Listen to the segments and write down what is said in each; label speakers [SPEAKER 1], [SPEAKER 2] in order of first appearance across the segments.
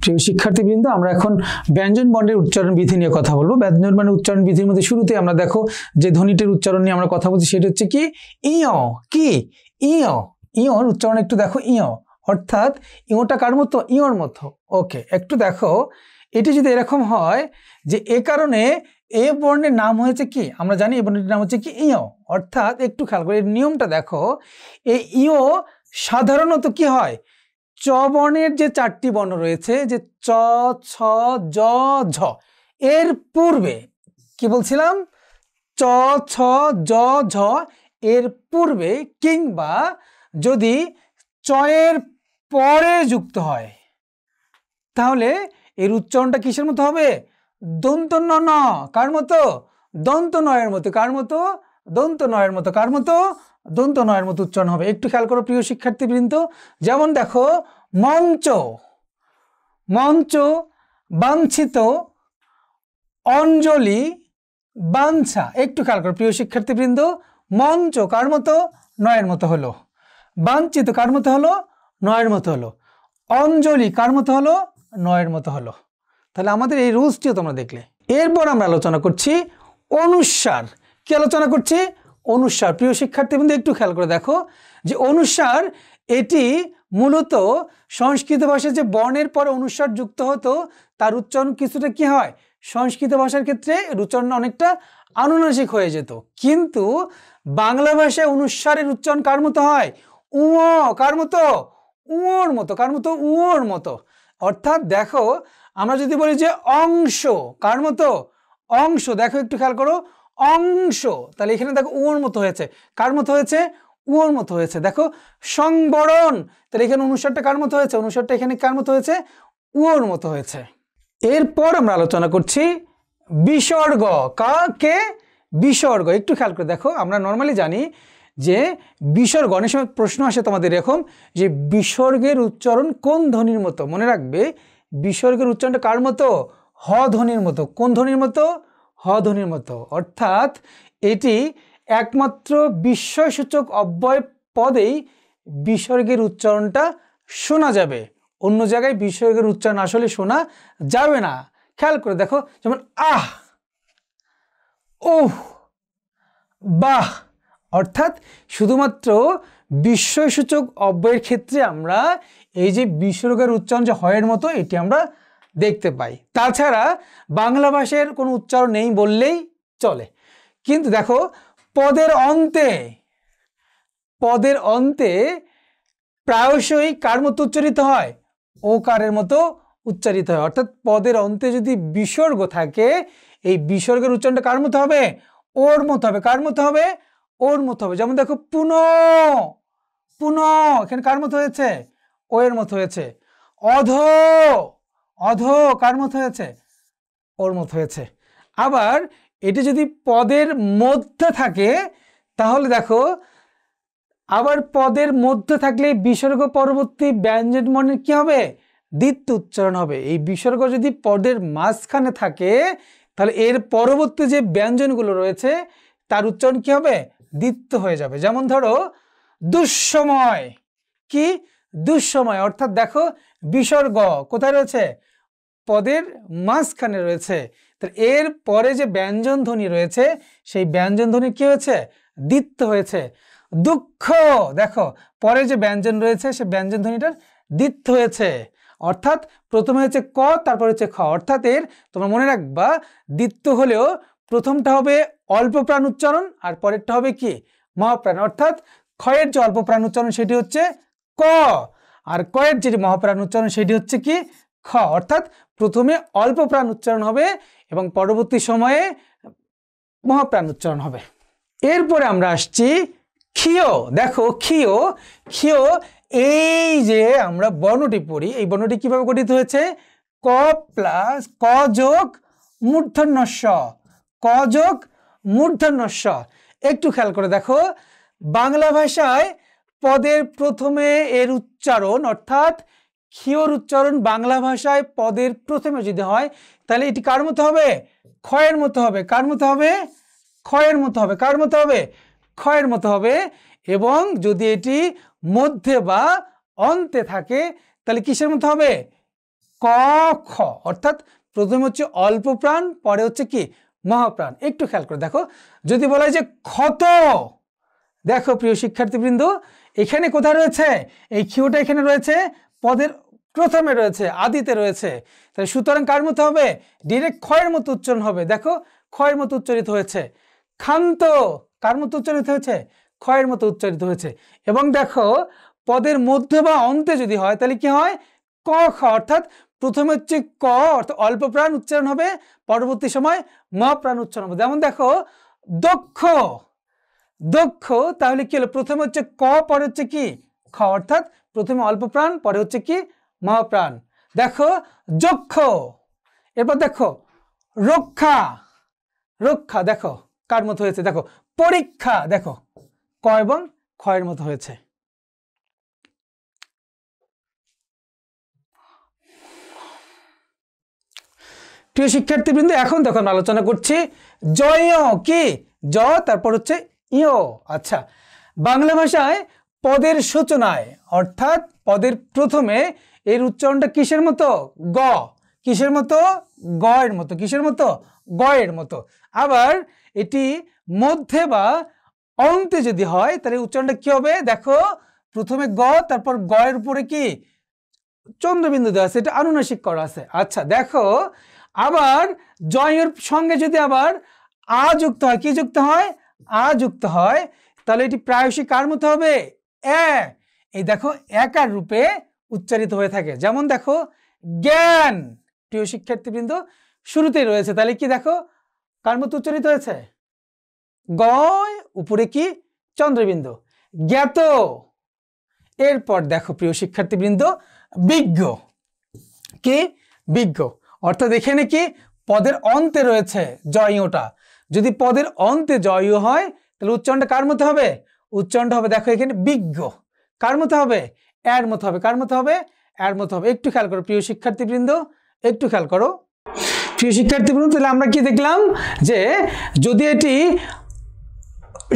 [SPEAKER 1] প্রিয় শিক্ষার্থীবৃন্দ, আমরা এখন ব্যঞ্জন বর্ণের উচ্চারণ বিধি নিয়ে কথা বলবো। ব্যঞ্জন বর্ণের উচ্চারণ বিধির মধ্যে শুরুতে আমরা দেখো যে ধ্বনিটির উচ্চারণ নিয়ে আমরা কথা বলছি, সেটা হচ্ছে কি ইয়। কি ইয়, ইয়র উচ্চারণ একটু দেখো। ইয় অর্থাৎ ইয়টা কার মতো? ইয়র মতো। ওকে, একটু দেখো, এটি যদি এরকম হয় যে এ কারণে এ বর্ণের নাম হয়েছে কি, আমরা জানি এ বর্ণের নাম হচ্ছে কি ইয়। অর্থাৎ একটু খেয়াল করে এর নিয়মটা দেখো। এই ইয় সাধারণত কি হয়, চ বর্ণের যে চারটি বর্ণ রয়েছে, যে চ, ছ, জ, ঝ, এর পূর্বে কি বলছিলাম, চ, ছ, জ, ঝ এর পূর্বে কিংবা যদি চয়ের পরে যুক্ত হয়, তাহলে এর উচ্চারণটা কিসের মতো হবে? দন্ত ন ন। কার মতো? দন্ত নয়ের মতো। কার মতো? দন্ত নয়ের মতো। কার মতো? দন্ত নয়ের মতো উচ্চারণ হবে। একটু খেয়াল করো প্রিয় শিক্ষার্থীবৃন্দ, যেমন দেখো মঞ্চ, মঞ্চ, বাঞ্ছিত, অঞ্জলি, বাঞ্ছা। একটু খেয়াল করো প্রিয় শিক্ষার্থীবৃন্দ, মঞ্চ কার মতো? নয়ের মতো হলো। বাঞ্ছিত কার মতো হলো? নয়ের মতো হলো। অঞ্জলি কার মতো হলো? নয়ের মতো হলো। তাহলে আমাদের এই রুলসটিও তোমরা দেখলে। এরপর আমরা আলোচনা করছি অনুস্বার। কি আলোচনা করছি? অনুস্বার। প্রিয় শিক্ষার্থীবৃন্দ একটু খেয়াল করে দেখো যে অনুস্বার এটি মূলত সংস্কৃত ভাষায় যে বর্ণের পরে অনুস্বার যুক্ত হতো তার উচ্চারণ কিছুটা কি হয়, সংস্কৃত ভাষার ক্ষেত্রে উচ্চারণ অনেকটা আনুনাসিক হয়ে যেত। কিন্তু বাংলা ভাষায় অনুস্বারের উচ্চারণ কার মতো হয়? উ। কার মতো? উঁর মতো। কার মতো? উঁর মতো। অর্থাৎ দেখো, আমরা যদি বলি যে অংশ, কার মতো? অংশ। দেখো একটু খেয়াল করো, অংশ, তাহলে এখানে দেখো উঁর মতো হয়েছে। কার মতো হয়েছে? উঁর মতো হয়েছে। দেখো সংবরণ, তাহলে এখানে অনুস্বারটা কার মতো হয়েছে? অনুস্বারটা এখানে কার মতো হয়েছে? উঁর মতো হয়েছে। এরপর আমরা আলোচনা করছি বিসর্গ। কাকে? বিসর্গ। একটু খেয়াল করে দেখো, আমরা নর্মালি জানি যে বিসর্গ, অনেক সময় প্রশ্ন আসে তোমাদের এরকম যে বিসর্গের উচ্চারণ কোন ধ্বনির মতো। মনে রাখবে বিসর্গের উচ্চারণটা কার মতো? হ ধ্বনির মতো। কোন ধ্বনির মতো? হ ধ্বনির মতো। অর্থাৎ এটি একমাত্র বিস্ময়সূচক অব্যয় পদেই বিসর্গের উচ্চারণটা শোনা যাবে, অন্য জায়গায় বিসর্গের উচ্চারণ আসলে শোনা যাবে না। খেয়াল করে দেখো, যেমন আহ, ওহ, বাহ। অর্থাৎ শুধুমাত্র বিস্ময়সূচক অব্যয়ের ক্ষেত্রে আমরা এই যে বিসর্গের উচ্চারণ যে হয়ের মতো, এটি আমরা দেখতে পাই। তাছাড়া বাংলা ভাষার কোনো উচ্চারণ নেই বললেই চলে। কিন্তু দেখো পদের অন্তে, পদের অন্তে প্রায়শই কার মতো উচ্চারিত হয়? ওকারের মতো উচ্চারিত হয়। অর্থাৎ পদের অন্তে যদি বিসর্গ থাকে, এই বিসর্গের উচ্চারণটা কার মতো হবে? ওর মতো হবে। কার মতো হবে? ওর মতো হবে। যেমন দেখো পুন, পুন, এখানে কার মতো হয়েছে? ও এর মতো হয়েছে। অধ, অধ কার মতো হয়েছে? ওর মতো হয়েছে। আবার এটি যদি পদের মধ্যে থাকে, তাহলে দেখো আবার পদের মধ্যে থাকলে বিসর্গ পরবর্তী ব্যঞ্জন বর্ণের কি হবে? দ্বিত্ব উচ্চারণ হবে। এই বিসর্গ যদি পদের মাঝখানে থাকে, তাহলে এর পরবর্তী যে ব্যঞ্জনগুলো রয়েছে তার উচ্চারণ কি হবে? দ্বিত্ব হয়ে যাবে। যেমন ধরো দুঃসময়। কি? দুঃসময়। অর্থাৎ দেখো বিসর্গ কোথায় রয়েছে? পদের মাঝখানে রয়েছে। তাহলে এর পরে যে ব্যঞ্জন ধ্বনি রয়েছে সেই ব্যঞ্জন ধ্বনি কি হয়েছে? দ্বিত্ব হয়েছে। দুঃখ, দেখো পরে যে ব্যঞ্জন রয়েছে সে ব্যঞ্জন ধ্বনিটার দ্বিত্ব হয়েছে। অর্থাৎ প্রথমে হচ্ছে ক, তারপর হচ্ছে খ। অর্থাৎ এর তোমরা মনে রাখবা দ্বিত্ব হলেও প্রথমটা হবে অল্প প্রাণ উচ্চারণ আর পরেরটা হবে কি? মহাপ্রাণ। অর্থাৎ ক্ষয়ের যে অল্প প্রাণ উচ্চারণ সেটি হচ্ছে ক, আর কয়ের যে মহাপ্রাণ উচ্চারণ সেটি হচ্ছে কি? খ। অর্থাৎ প্রথমে অল্প প্রাণ উচ্চারণ হবে এবং পরবর্তী সময়ে মহাপ্রাণ উচ্চারণ হবে। এরপরে আমরা আসছি ক্ষীয়। দেখো ক্ষীয়, ক্ষীয় এই যে আমরা বর্ণটি পড়ি, এই বর্ণটি কিভাবে গঠিত হয়েছে? ক প্লাস ক যোগ মূর্ধন্য স, ক যোগ মূর্ধন্য স। একটু খেয়াল করে দেখো, বাংলা ভাষায় পদের প্রথমে এর উচ্চারণ অর্থাৎ ক্ষীয়র উচ্চারণ বাংলা ভাষায় পদের প্রথমে যদি হয়, তাহলে এটি কার মতো হবে? ক্ষয়ের মতো হবে। কার মতো হবে? ক্ষয়ের মতো হবে। কার মতো হবে? ক্ষয়ের মতো হবে। এবং যদি এটি মধ্যে বা অন্তে থাকে তাহলে কিসের মতো হবে? ক খ, অর্থাৎ প্রথমে হচ্ছে অল্প প্রাণ, পরে হচ্ছে কি মহাপ্রাণ। একটু খেয়াল করে দেখো, যদি বলা হয় যে ক্ষত, দেখো প্রিয় শিক্ষার্থীবৃন্দ এখানে কোথায় রয়েছে, এই ক্ষিউটা এখানে রয়েছে, পদের প্রথমে রয়েছে, আদিতে রয়েছে, তাহলে সুতরাং কার মতো হবে, ডিরেক্ট ক্ষয়ের মতো উচ্চারণ হবে। দেখো ক্ষয়ের মতো উচ্চারিত হয়েছে। ক্ষান্ত কার মতো উচ্চারিত হয়েছে, ক্ষয়ের মতো উচ্চারিত হয়েছে। এবং দেখো পদের মধ্যে বা অন্তে যদি হয় তাহলে কি হয়, ক খ, অর্থাৎ প্রথমে হচ্ছে ক অর্থাৎ অল্প প্রাণ উচ্চারণ হবে, পরবর্তী সময় মহাপ্রাণ উচ্চারণ হবে। যেমন দেখো দক্ষ, দক্ষ, তাহলে কি হলো, প্রথমে হচ্ছে ক, পরে হচ্ছে কি খ, অর্থাৎ প্রথমে অল্প প্রাণ, পরে হচ্ছে কি মহাপ্রাণ। দেখো যক্ষ, এরপর দেখো রক্ষা, রক্ষা দেখো কার মতো হয়েছে, দেখো পরীক্ষা, দেখো ক এবং ক্ষয়ের মতো হয়েছে। প্রিয় শিক্ষার্থীবৃন্দ এখন দেখো আমরা আলোচনা করছি জয়, কি জ তারপর হচ্ছে ইয়। আচ্ছা, বাংলা ভাষায় পদের সূচনায় অর্থাৎ পদের প্রথমে এর উচ্চারণটা কিসের মতো, গ, কিসের মতো, গ এর মতো, কিসের মতো, গ এর মতো। আবার এটি মধ্যে বা অন্তে যদি হয় তাহলে উচ্চারণটা কি হবে, দেখো প্রথমে গ, তারপর গ এর উপরে কি চন্দ্রবিন্দু দেওয়া আছে, এটা আনুনাসিক করা আছে। আচ্ছা দেখো আবার জয়ের সঙ্গে যদি আবার আ যুক্ত হয়, কি যুক্ত হয়, আ যুক্ত হয়, তাহলে এটি প্রায়শই কার মতো হবে, এ, এই দেখো একার রূপে উচ্চারিত হয়ে থাকে। যেমন দেখো জ্ঞান, প্রিয় শিক্ষার্থীবৃন্দ শুরুতেই রয়েছে, তাহলে কি দেখো কার মতো উচ্চারিত হয়েছে, গ, উপরে কি চন্দ্রবিন্দু। জ্ঞাত, এরপর দেখো প্রিয় শিক্ষার্থীবৃন্দ বিজ্ঞ, কি বিজ্ঞ, অর্থাৎ এখানে কি পদের অন্তে রয়েছে জয়টা, যদি পদের অন্তে জয় হয় তাহলে উচ্চারণটা কার মতো হবে, উচ্চারণটা হবে দেখো এখানে বিজ্ঞ, কার মতো হবে, এর মতো হবে, কার মতো হবে, এর মতো হবে। একটু খেয়াল করো প্রিয় শিক্ষার্থীবৃন্দ, একটু খেয়াল করো প্রিয় শিক্ষার্থীবৃন্দ, তাহলে আমরা কি দেখলাম যে যদি এটি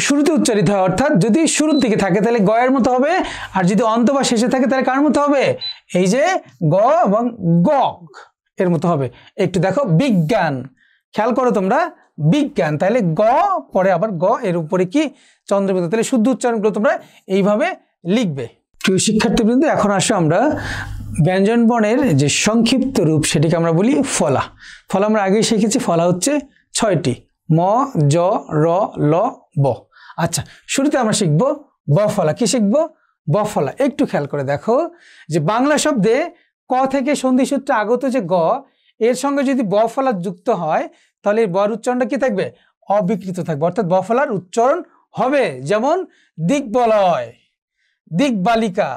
[SPEAKER 1] শুরুতে উচ্চারিত হয় অর্থাৎ যদি শুরুর দিকে থাকে তাহলে গ এর মতো হবে, আর যদি অন্ত বা শেষে থাকে তাহলে কার মতো হবে, এই যে গ এবং গ এর মতো হবে। একটু দেখো বিজ্ঞান, খেয়াল করো তোমরা বিজ্ঞান, তাহলে গ পরে আবার গ এর উপরে কি চন্দ্রবিন্দু, তাহলে শুদ্ধ উচ্চারণগুলো তোমরা এইভাবে লিখবে। প্রিয় শিক্ষার্থীবৃন্দ এখন আসো আমরা ব্যঞ্জন বর্ণের যে সংক্ষিপ্ত রূপ সেটিকে আমরা বলি ফলা। ফলা আমরা আগেই শিখেছি, ফলা হচ্ছে 6টি, ম, জ, র, ল, ব। আচ্ছা শুরুতে আমরা শিখবো ব ফলা। কি শিখবো, ব ফলা। একটু খেয়াল করে দেখো যে বাংলা শব্দে ক থেকে সন্ধিসূত্রে আগত যে গ, এর সঙ্গে যদি ব ফলা যুক্ত হয় তাহলে এই বর উচ্চারণটা কি থাকবে, অবিকৃত থাকবে, অর্থাৎ ব ফলার উচ্চারণ হবে। যেমন দিগ্বলয়, দিগবালিকা।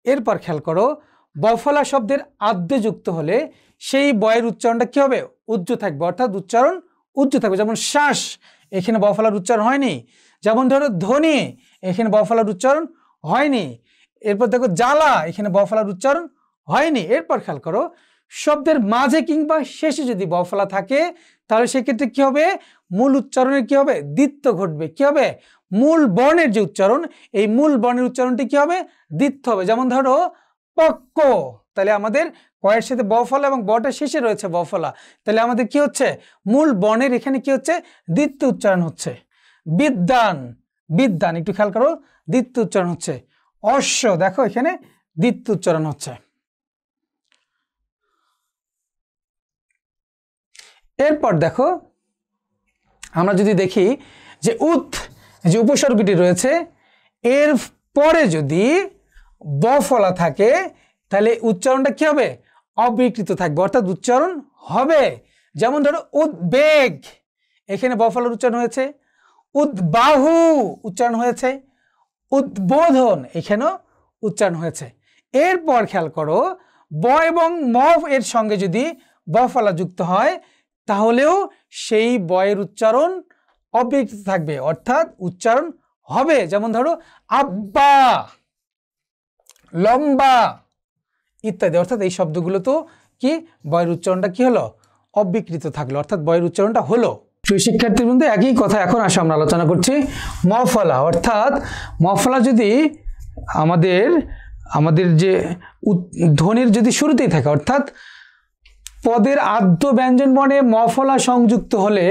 [SPEAKER 1] এরপর খেয়াল করো ব ফলা শব্দের আদ্যে যুক্ত হলে সেই বয়ের উচ্চারণটা কি হবে, উজ্জ থাকবে, অর্থাৎ উচ্চারণ উজ্জ থাকবে। যেমন শ্বাস, এখানে ব ফলার উচ্চারণ হয়নি। যেমন ধরো ধ্বনি, এখানে ব ফলার উচ্চারণ হয়নি। এরপর দেখো জ্বালা, এখানে ব ফলার উচ্চারণ হয়নি। এরপর খেয়াল করো শব্দের মাঝে কিংবা শেষে যদি ব ফলা থাকে তাহলে সেক্ষেত্রে কি হবে, মূল উচ্চারণের কি হবে, দ্বিত্ব ঘটবে। কি হবে, মূল বর্ণের যে উচ্চারণ, এই মূল বর্ণের উচ্চারণটি কি হবে, দ্বিত্ব হবে। যেমন ধরো পক্ক, তাহলে আমাদের কয়ের সাথে ব ফলা এবং বটা শেষে রয়েছে ব ফলা, তাহলে আমাদের কি হচ্ছে, মূল বর্ণের এখানে কি হচ্ছে, দ্বিত্ব উচ্চারণ হচ্ছে। বিদ্যান, বিদ্যান, একটু খেয়াল করো দ্বিত্ব উচ্চারণ হচ্ছে। অশ্ব, দেখো এখানে দ্বিত্ব উচ্চারণ হচ্ছে। এরপর দেখো আমরা যদি দেখি যে উত, যে উপসর্গটি রয়েছে এর পরে যদি ব ফলা থাকে তাহলে উচ্চারণটা কি হবে, অবিকৃত থাকবে, অর্থাৎ উচ্চারণ হবে। যেমন ধরো উদ্বেগ, এখানে ব ফলার উচ্চারণ হয়েছে। উদ্বাহু উচ্চারণ হয়েছে। উদ্বোধন, এখানেও উচ্চারণ হয়েছে। এরপর খেয়াল করো ব এবং ম এর সঙ্গে যদি ব ফলা যুক্ত হয় তাহলেও সেই বয়ের উচ্চারণ অবিকৃত থাকবে, অর্থাৎ উচ্চারণ হবে। যেমন ধরো আব্বা, লম্বা ইত্যাদি, অর্থাৎ এই শব্দগুলো তো কি বয়ের উচ্চারণটা কি হলো, অবিকৃত থাকলো, অর্থাৎ বয়ের উচ্চারণটা হলো। প্রিয় শিক্ষার্থীবৃন্দ একই কথা এখন আসে আমরা আলোচনা করছি ম ফলা। অর্থাৎ ম ফলা যদি আমাদের আমাদের যে ধ্বনির যদি শুরুতেই থাকে, অর্থাৎ পদের আদ্য ব্যঞ্জন বর্ণে মফলা সংযুক্ত হলে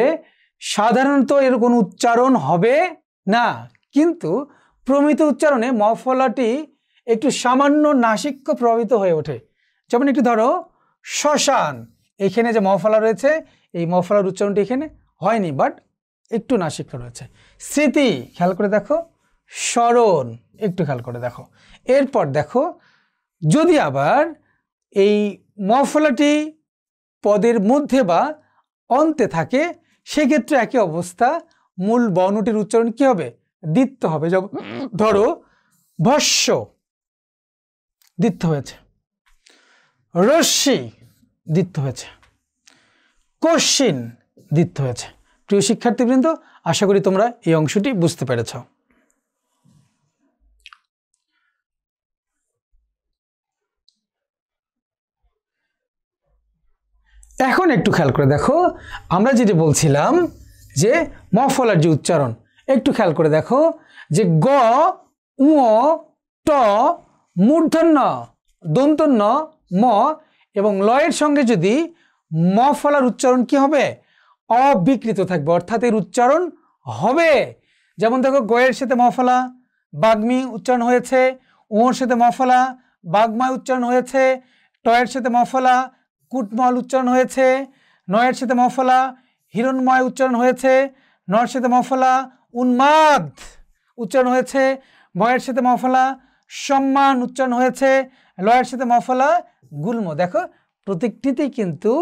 [SPEAKER 1] সাধারণত এর কোনো উচ্চারণ হবে না, কিন্তু প্রমিত উচ্চারণে মফলাটি একটু সামান্য নাসিক্য প্রভাবিত হয়ে ওঠে। যেমন একটু ধরো শ্মশান, এখানে যে মফলা রয়েছে এই মফলার উচ্চারণটি এখানে হয়নি, বাট একটু নাসিক্য রয়েছে। স্মৃতি, খেয়াল করে দেখো। স্মরণ, একটু খেয়াল করে দেখো। এরপর দেখো, যদি আবার এই মফলাটি পদের মধ্যে বা অন্তে থাকে, সেক্ষেত্রে একই অবস্থা, মূল বর্ণটির উচ্চারণ কি হবে? দ্বিত্ব হবে। ধরো ভস্য, দ্বিত্ব হয়েছে। রশ্মি, দ্বিত্ব হয়েছে। কশ্চিন, দ্বিত্ব হয়েছে। প্রিয় শিক্ষার্থীবৃন্দ, আশা করি তোমরা এই অংশটি বুঝতে পেরেছ। এখন একটু খেয়াল করে দেখো, আমরা যেটা বলছিলাম যে মফলার যে উচ্চারণ, একটু খেয়াল করে দেখো যে গ, উ, ট, মূর্ধন্য, দন্তন্য, ম এবং লয়ের সঙ্গে যদি মফলার উচ্চারণ কি হবে? অবিকৃত থাকবে, অর্থাৎ এর উচ্চারণ হবে। যেমন দেখো, গয়ের সাথে মফলা বাগ্মী উচ্চারণ হয়েছে, ওর সাথে মফলা বাগমায় উচ্চারণ হয়েছে, টয়ের সাথে মফলা কুটমল উচ্চারণ হয়েছে, নয়ের সাথে মফলা হিরণময় উচ্চারণ হয়েছে, নয়ের সাথে মফলা উন্মাদ উচ্চারণ হয়েছে, ময়ের সাথে মফলা সম্মান উচ্চারণ হয়েছে, লয়ের সাথে মফলা গুল্ম। দেখো, প্রত্যেকটিতেই কিন্তু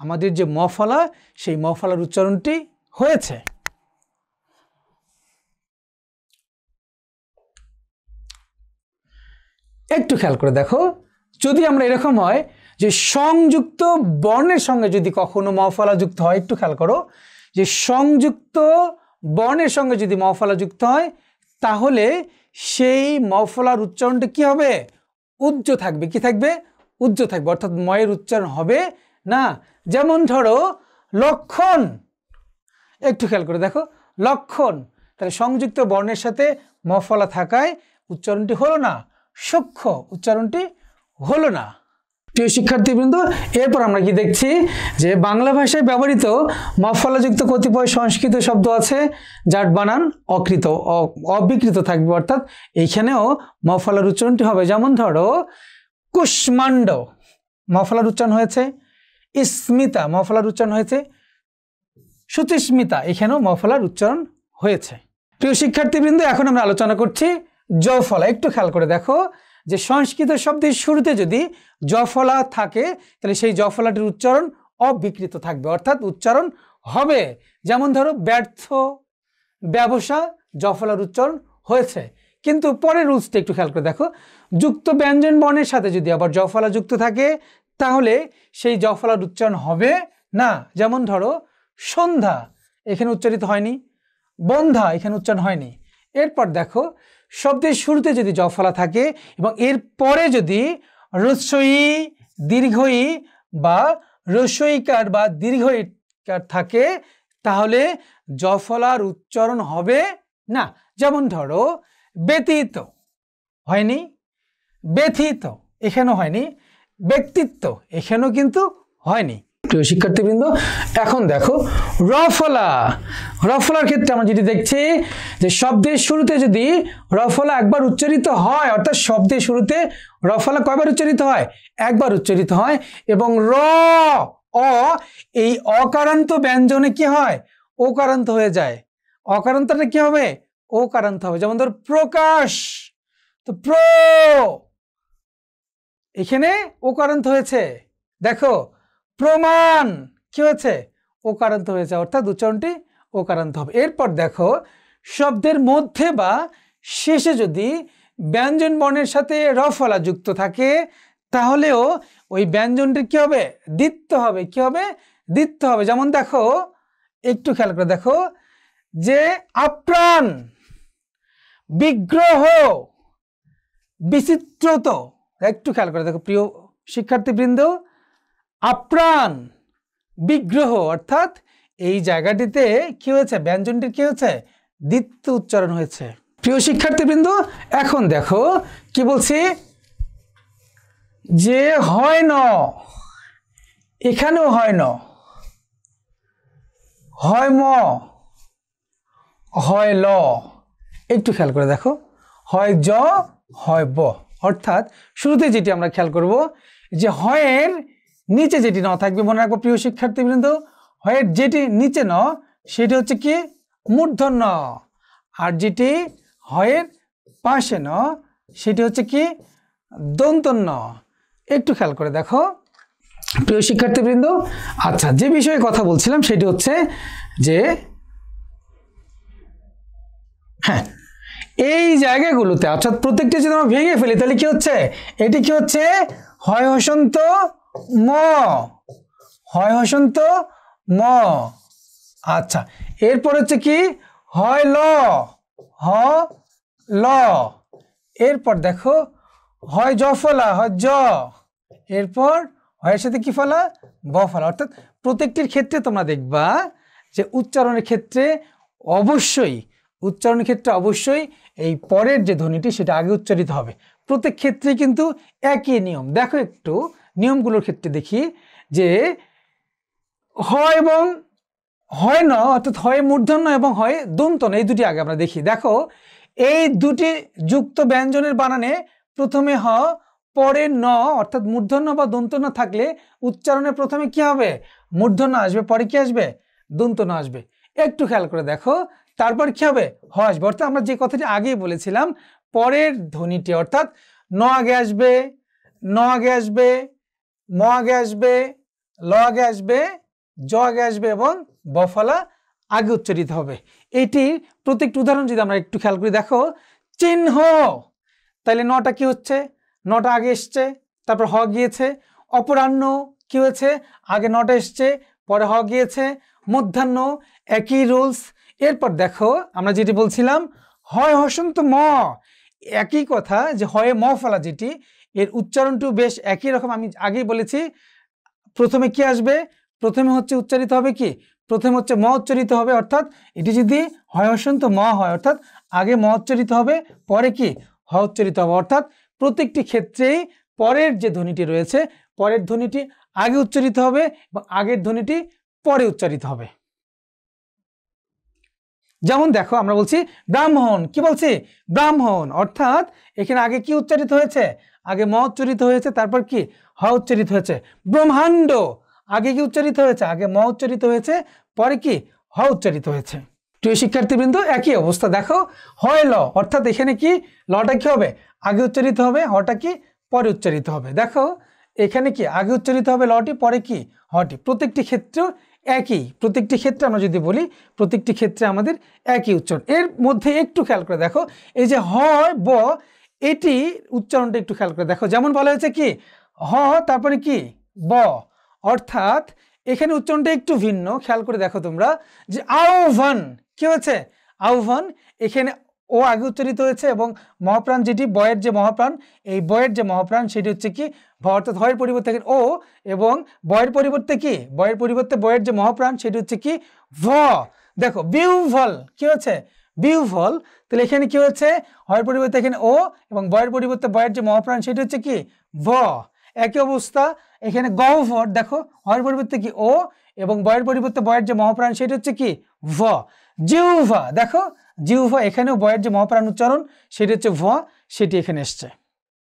[SPEAKER 1] আমাদের যে মফলা, সেই মফলার উচ্চারণটি হয়েছে। একটু খেয়াল করে দেখো, যদি আমরা এরকম হয় যে সংযুক্ত বর্ণের সঙ্গে যদি কখনো মফলা যুক্ত হয়, একটু খেয়াল করো যে সংযুক্ত বর্ণের সঙ্গে যদি মফলা যুক্ত হয়, তাহলে সেই মফলার উচ্চারণটা কি হবে? উজ্জ থাকবে। কি থাকবে? উজ্জ থাকবে, অর্থাৎ ময়ের উচ্চারণ হবে না। যেমন ধরো লক্ষণ, একটু খেয়াল করে দেখো, লক্ষণ, তাহলে সংযুক্ত বর্ণের সাথে মফলা থাকায় উচ্চারণটি হলো না, সূক্ষ্ম উচ্চারণটি হলো না। প্রিয় শিক্ষার্থীবৃন্দ, এরপর আমরা কি দেখছি যে বাংলা ভাষায় ব্যবহৃত মফলাযুক্ত কতিপয় সংস্কৃত শব্দ আছে যার বানান অবিকৃত থাকবে, অর্থাৎ এইখানেও মফলার উচ্চারণটি হবে। যেমন ধরো কুষ্মাণ্ড, মফলার উচ্চারণ হয়েছে। স্মিতা, মফলার উচ্চারণ হয়েছে। সুচিস্মিতা, এখানেও মফলার উচ্চারণ হয়েছে। প্রিয় শিক্ষার্থীবৃন্দ, এখন আমরা আলোচনা করছি জফলা। একটু খেয়াল করে দেখো যে সংস্কৃত শব্দের শুরুতে যদি জফলা থাকে, তাহলে সেই জফলাটির উচ্চারণ অবিকৃত থাকবে, অর্থাৎ উচ্চারণ হবে। যেমন ধরো ব্যর্থ, ব্যবসা, জফলার উচ্চারণ হয়েছে। কিন্তু পরের রুলসটা একটু খেয়াল করে দেখো, যুক্ত ব্যঞ্জন বর্ণের সাথে যদি আবার জফলা যুক্ত থাকে, তাহলে সেই জফলার উচ্চারণ হবে না। যেমন ধরো সন্ধ্যা, এখানে উচ্চারিত হয়নি। বন্ধা, এখানে উচ্চারণ হয়নি। এরপর দেখো, শব্দের শুরুতে যদি জফলা থাকে এবং এর পরে যদি রস্বই, দীর্ঘই বা রস্বইকার বা দীর্ঘইকার থাকে, তাহলে জফলার উচ্চারণ হবে না। যেমন ধরো ব্যতীত, হয়নি। ব্যথিত, এখানেও হয়নি। ব্যক্তিত্ব, এখানেও কিন্তু হয়নি। প্রিয় শিক্ষার্থীবৃন্দ, এখন দেখো রফলা। রফলার ক্ষেত্রে আমরা যেটি দেখছি যে শব্দের শুরুতে যদি রফলা একবার উচ্চারিত হয়, অর্থাৎ শব্দের শুরুতে রফলা কয়বার উচ্চারিত হয়? একবার উচ্চারিত হয়, এবং র, অ, এই অকারান্ত ব্যঞ্জনে কি হয়? ওকারান্ত হয়ে যায়। অকারান্তটা কি হবে? ওকারান্ত হবে। যেমন ধর প্রকাশ, তো প্র, এখানে ওকারান্ত হয়েছে। দেখো প্রমাণ, কি হয়েছে? ওকারান্ত হয়েছে, অর্থাৎ উচ্চারণটি ওকারান্ত হবে। এরপর দেখো, শব্দের মধ্যে বা শেষে যদি ব্যঞ্জন বর্ণের সাথে রফলা যুক্ত থাকে, তাহলেও ওই ব্যঞ্জনটি কি হবে? দ্বিত্ব হবে। কি হবে? দ্বিত্ব হবে। যেমন দেখো, একটু খেয়াল করে দেখো যে আপ্রাণ, বিগ্রহ, বিচিত্রত। একটু খেয়াল করে দেখো প্রিয় শিক্ষার্থীবৃন্দ, আপ্রাণ, বিগ্রহ, অর্থাৎ এই জায়গাটিতে কি হয়েছে? ব্যঞ্জনটির কি হয়েছে? দ্বিত্ব উচ্চারণ হয়েছে। প্রিয় শিক্ষার্থীবৃন্দ, এখন দেখো কি বলছি, যে হয় ন, এখানেও হয় ন, হয় ম, হয় ল। একটু খেয়াল করে দেখো, হয় জ, হয় ব। অর্থাৎ শুরুতে যেটি আমরা খেয়াল করব যে হয়ের নিচে যেটি ন থাকবে, মনে রাখবো প্রিয় শিক্ষার্থীবৃন্দ, হয়ের যেটি নিচে ন সেটি হচ্ছে কি মূর্ধন্য, আর যেটি হয়ের পাশে ন সেটি হচ্ছে কি দন্তন্য। একটু খেয়াল করে দেখো প্রিয় শিক্ষার্থীবৃন্দ। আচ্ছা, যে বিষয়ে কথা বলছিলাম সেটি হচ্ছে যে হ্যাঁ, এই জায়গাগুলোতে অর্থাৎ প্রত্যেকটি যদি আমরা ভেঙে ফেলি তাহলে কি হচ্ছে, এটি কি হচ্ছে হয় হসন্ত ম, হয় হসন্ত ম। আচ্ছা, এরপর হচ্ছে কি হয় ল, হ ল। এরপর দেখো হয় জ ফলা, হয় জ। এরপর হয়ের সাথে কি ফলা, ব ফলা। অর্থাৎ প্রত্যেকটির ক্ষেত্রে তোমরা দেখবা যে উচ্চারণের ক্ষেত্রে অবশ্যই এই পরের যে ধ্বনিটি সেটা আগে উচ্চারিত হবে। প্রত্যেক ক্ষেত্রে কিন্তু একই নিয়ম। দেখো একটু নিয়মগুলোর ক্ষেত্রে দেখি যে হয় এবং হয় ন, অর্থাৎ হয় মূর্ধন্য এবং হয় দন্তন্য, এই দুটি আগে আমরা দেখি। দেখো এই দুটি যুক্ত ব্যঞ্জনের বানানে প্রথমে হ, পরে ন, অর্থাৎ মূর্ধন্য বা দন্তন্য থাকলে উচ্চারণে প্রথমে কি হবে, মূর্ধন্য আসবে, পরে কি আসবে, দন্তন্য আসবে। একটু খেয়াল করে দেখো, তারপর কি হবে, হ আসবে। অর্থাৎ আমরা যে কথাটি আগেই বলেছিলাম, পরের ধ্বনিটি অর্থাৎ ন আগে আসবে, ন আগে আসবে, ম আগে আসবে, ল আগে আসবে, জ আগে আসবে এবং বফলা আগে উচ্চারিত হবে। এটি প্রত্যেকটি উদাহরণ যদি আমরা একটু খেয়াল করি, দেখো চিহ্ন, তাহলে নটা কি হচ্ছে, নটা আগে এসছে, তারপর হ গিয়েছে। অপরাহ্ন কি হয়েছে, আগে নটা এসছে, পরে হ গিয়েছে। মধ্যাহ্ন একই রুলস। এরপর দেখো আমরা যেটি বলছিলাম হয় হসন্ত ম, একই কথা যে হয় ম ফলা, যেটি এর উচ্চারণটিও বেশ একই রকম। আমি আগেই বলেছি প্রথমে কি আসবে, প্রথমে হচ্ছে উচ্চারিত হবে কি, প্রথমে হচ্ছে ম উচ্চারিত হবে। অর্থাৎ এটি যদি হয় হসন্ত ম হয়, অর্থাৎ আগে ম উচ্চারিত হবে, পরে কি হ উচ্চারিত হবে। অর্থাৎ প্রত্যেকটি ক্ষেত্রেই পরের যে ধ্বনিটি রয়েছে, পরের ধ্বনিটি আগে উচ্চারিত হবে এবং আগের ধ্বনিটি পরে উচ্চারিত হবে। যেমন দেখো আমরা বলছি ব্রাহ্মণ, কি বলছি, ব্রাহ্মণ। অর্থাৎ এখানে আগে কি উচ্চারিত হয়েছে, আগে ম উচ্চারিত হয়েছে, তারপর কি হ উচ্চারিত হয়েছে। ব্রহ্মাণ্ড আগে কি উচ্চারিত হয়েছে, আগে ম উচ্চারিত হয়েছে, পরে কি হ উচ্চারিত হয়েছে। প্রিয় শিক্ষার্থীবৃন্দ, একই অবস্থা। দেখো হয় ল, অর্থাৎ এখানে কি লটা কি হবে, আগে উচ্চারিত হবে, হটা কি পরে উচ্চারিত হবে। দেখো এখানে কি আগে উচ্চারিত হবে লটি, পরে কি হটি। প্রত্যেকটি ক্ষেত্রেও একই, প্রত্যেকটি ক্ষেত্রে আমরা যদি বলি প্রত্যেকটি ক্ষেত্রে আমাদের একই উচ্চারণ। এর মধ্যে একটু খেয়াল করে দেখো, এই যে হয় ব, এটি উচ্চারণটা একটু খেয়াল করে দেখো। যেমন বলা হয়েছে কি হ, তারপরে কি ব, অর্থাৎ এখানে উচ্চারণটা একটু ভিন্ন। খেয়াল করে দেখো তোমরা যে আহ্বান, কি হয়েছে আহ্বান, এখানে ও আগে উচ্চারিত হয়েছে এবং মহাপ্রাণ যেটি বয়ের যে মহাপ্রাণ, এই বয়ের যে মহাপ্রাণ সেটি হচ্ছে কি ভ, অর্থাৎ হয়ের পরিবর্তে ও, এবং বয়ের পরিবর্তে কি, বয়ের পরিবর্তে বয়ের যে মহাপ্রাণ সেটি হচ্ছে কি ভ। দেখো বিউভল, কি হচ্ছে বিউভল, তাহলে এখানে কি হচ্ছে হয়ের পরিবর্তে এখানে ও এবং বয়ের পরিবর্তে বয়ের যে মহাপ্রাণ সেটি হচ্ছে কি ভ। একই অবস্থা এখানে গহ্বর, দেখো হয়ের পরিবর্তে কি ও এবং বয়ের পরিবর্তে বয়ের যে মহাপ্রাণ সেটি হচ্ছে কি ভ। জিহ্বা, দেখো জিহ্বা, এখানেও বয়ের যে মহাপ্রাণ উচ্চারণ সেটি হচ্ছে ভ, সেটি এখানে এসছে।